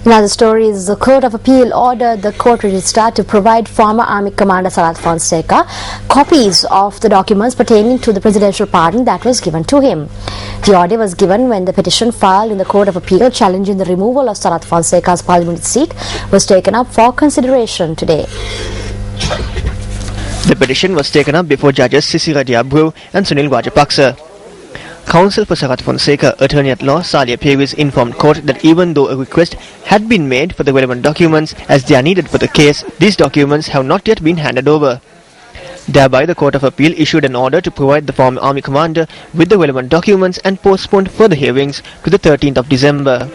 In other stories, the Court of Appeal ordered the court registrar to provide former Army Commander Sarath Fonseca copies of the documents pertaining to the presidential pardon that was given to him. The order was given when the petition filed in the Court of Appeal challenging the removal of Sarath Fonseca's parliamentary seat was taken up for consideration today. The petition was taken up before Judges Sisira Diabru and Sunil Rajapaksa. Counsel for Sarath Fonseca, Attorney-at-Law Salia Peris informed court that even though a request had been made for the relevant documents as they are needed for the case, these documents have not yet been handed over. Thereby, the Court of Appeal issued an order to provide the former Army Commander with the relevant documents and postponed further hearings to the 13th of December.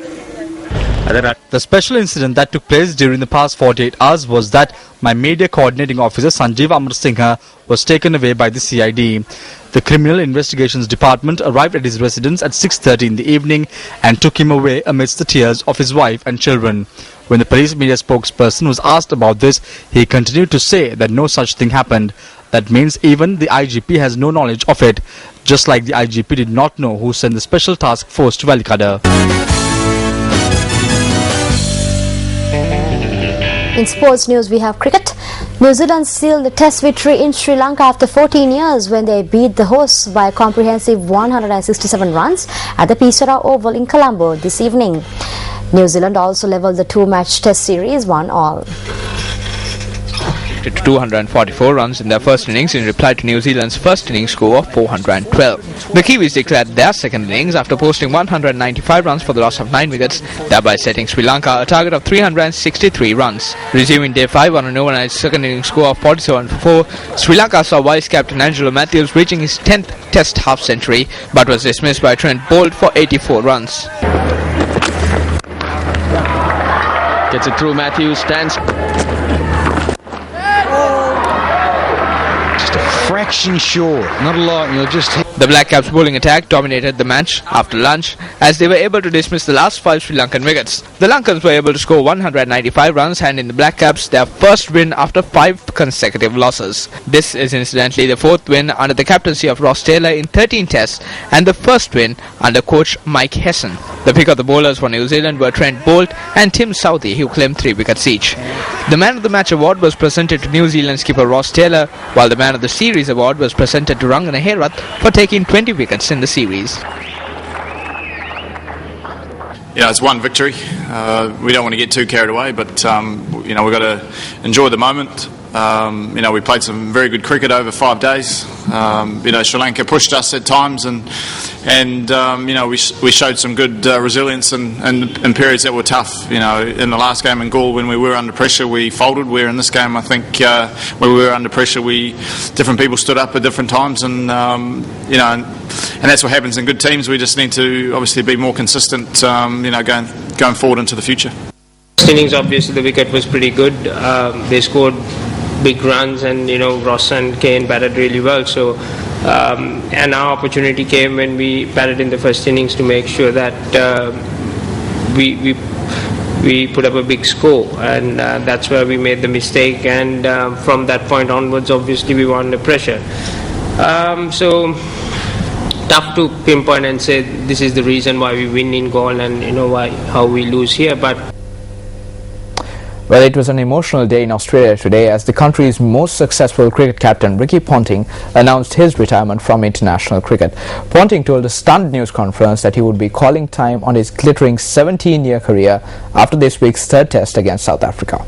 The special incident that took place during the past 48 hours was that my media coordinating officer Sanjeev Amarasinghe was taken away by the CID. The Criminal Investigations Department arrived at his residence at 6:30 in the evening and took him away amidst the tears of his wife and children. When the police media spokesperson was asked about this, he continued to say that no such thing happened. That means even the IGP has no knowledge of it, just like the IGP did not know who sent the special task force to Valikada. In sports news, we have cricket. New Zealand sealed the test victory in Sri Lanka after 14 years when they beat the hosts by a comprehensive 167 runs at the Pisara Oval in Colombo this evening. New Zealand also levelled the two-match test series 1-1. To 244 runs in their first innings in reply to New Zealand's first innings score of 412. The Kiwis declared their second innings after posting 195 runs for the loss of 9 wickets, thereby setting Sri Lanka a target of 363 runs. Resuming day 5 on an overnight second innings score of 47 for 4, Sri Lanka saw vice-captain Angelo Matthews reaching his 10th test half-century, but was dismissed by Trent Boult for 84 runs. Gets it through, Matthews, stands. Fraction short, not a lot, you'll just hit. The Black Caps' bowling attack dominated the match after lunch as they were able to dismiss the last 5 Sri Lankan wickets. The Lankans were able to score 195 runs, handing the Black Caps their first win after 5 consecutive losses. This is incidentally the 4th win under the captaincy of Ross Taylor in 13 tests and the first win under coach Mike Hesson. The pick of the bowlers for New Zealand were Trent Boult and Tim Southee, who claimed 3 wickets each. The Man of the Match award was presented to New Zealand skipper Ross Taylor, while the Man of the Series award was presented to Rangana Herath for taking 20 wickets in the series. Yeah, it's one victory. We don't want to get too carried away, but we've got to enjoy the moment. We played some very good cricket over 5 days. Sri Lanka pushed us at times, and we showed some good resilience in periods that were tough. In the last game in Gaul, when we were under pressure, we folded. Where in this game, I think, when we were under pressure, different people stood up at different times, and that's what happens in good teams. We just need to obviously be more consistent, going forward into the future. First innings, obviously, the wicket was pretty good. They scored big runs, and Ross and Kane batted really well. So, and our opportunity came when we batted in the first innings to make sure that we put up a big score, and that's where we made the mistake. And from that point onwards, obviously, we were under pressure. So tough to pinpoint and say this is the reason why we win in Gaul and how we lose here, but. Well, it was an emotional day in Australia today as the country's most successful cricket captain Ricky Ponting announced his retirement from international cricket. Ponting told a stunned news conference that he would be calling time on his glittering 17-year career after this week's third test against South Africa.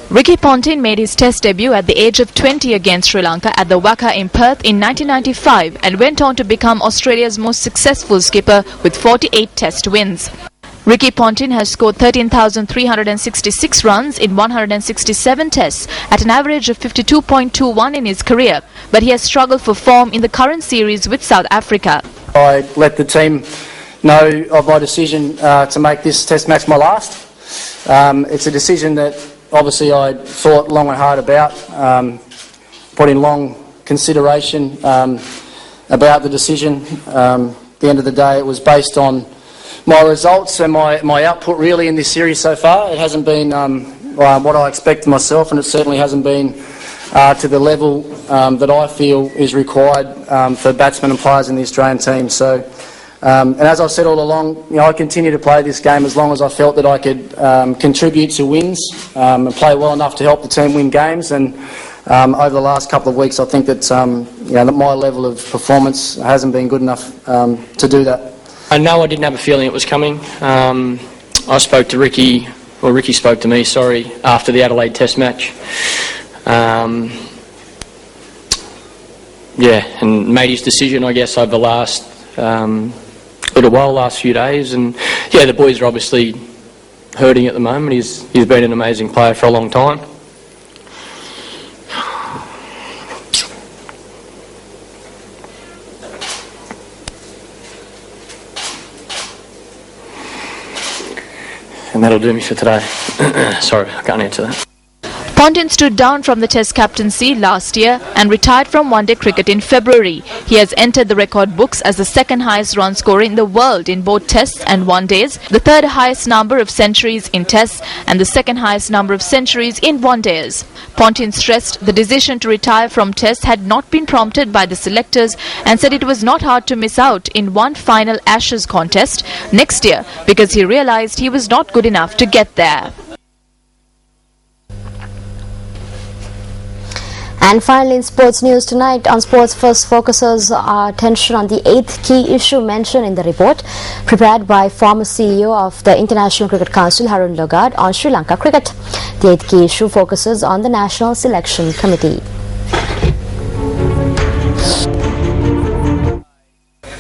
Ricky Ponting made his test debut at the age of 20 against Sri Lanka at the WACA in Perth in 1995 and went on to become Australia's most successful skipper with 48 test wins. Ricky Ponting has scored 13,366 runs in 167 tests at an average of 52.21 in his career, but he has struggled for form in the current series with South Africa. I let the team know of my decision to make this test match my last. It's a decision that obviously I thought long and hard about, put in long consideration about the decision. At the end of the day, it was based on my results and my output really in this series so far. It hasn't been what I expected myself, and it certainly hasn't been to the level that I feel is required for batsmen and players in the Australian team. So And as I've said all along, I continue to play this game as long as I felt that I could contribute to wins and play well enough to help the team win games. And over the last couple of weeks, I think that that my level of performance hasn't been good enough to do that. I know I didn't have a feeling it was coming. I spoke to Ricky, or Ricky spoke to me, sorry, after the Adelaide Test match. And made his decision, I guess, over the last little while, last few days. And the boys are obviously hurting at the moment. He's been an amazing player for a long time. And that'll do me for today. Sorry, I can't answer that. Ponting stood down from the Test captaincy last year and retired from one-day cricket in February. He has entered the record books as the second highest run scorer in the world in both Tests and one-days, the third highest number of centuries in Tests and the second highest number of centuries in one-days. Ponting stressed the decision to retire from Tests had not been prompted by the selectors and said it was not hard to miss out in one final Ashes contest next year because he realised he was not good enough to get there. And finally, in sports news tonight, On Sports First focuses our attention on the 8th key issue mentioned in the report prepared by former CEO of the International Cricket Council, Harun Logard, on Sri Lanka cricket. The 8th key issue focuses on the National Selection Committee.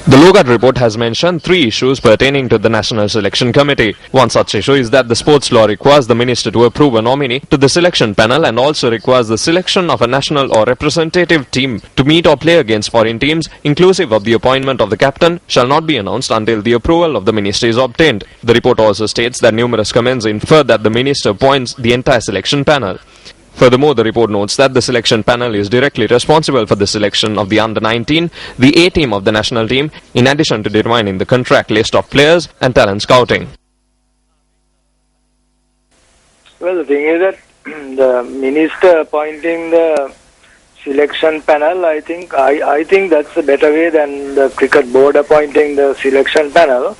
The Logard report has mentioned 3 issues pertaining to the National Selection Committee. One such issue is that the sports law requires the minister to approve a nominee to the selection panel and also requires the selection of a national or representative team to meet or play against foreign teams, inclusive of the appointment of the captain, shall not be announced until the approval of the minister is obtained. The report also states that numerous comments infer that the minister appoints the entire selection panel. Furthermore, the report notes that the selection panel is directly responsible for the selection of the under-19, the A team of the national team, in addition to determining the contract list of players and talent scouting. Well, the thing is that the minister appointing the selection panel, I think that's a better way than the cricket board appointing the selection panel,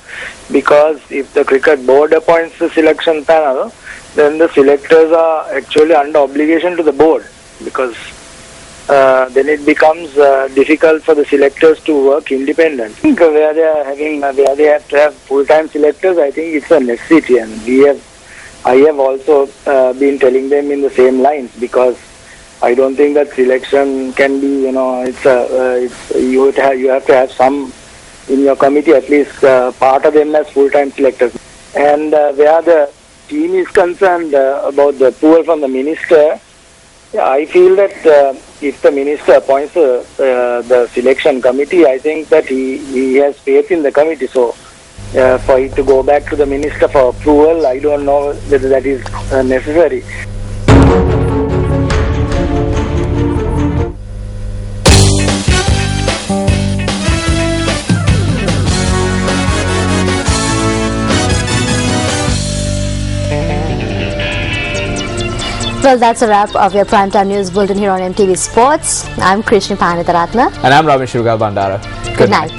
because if the cricket board appoints the selection panel, then the selectors are actually under obligation to the board, because then it becomes difficult for the selectors to work independent. I think where they have to have full-time selectors, I think it's a necessity, and I have also been telling them in the same lines, because I don't think that selection can be, you have to have some in your committee, at least part of them as full-time selectors. And where the team is concerned about the approval from the minister, I feel that if the minister appoints the selection committee, I think that he has faith in the committee. So for it to go back to the minister for approval, I don't know whether that is necessary. Well, that's a wrap of your primetime news bulletin here on MTV Sports. I'm Krishna Panitharatna. And I'm Ramesh Rugal Bandara. Good night.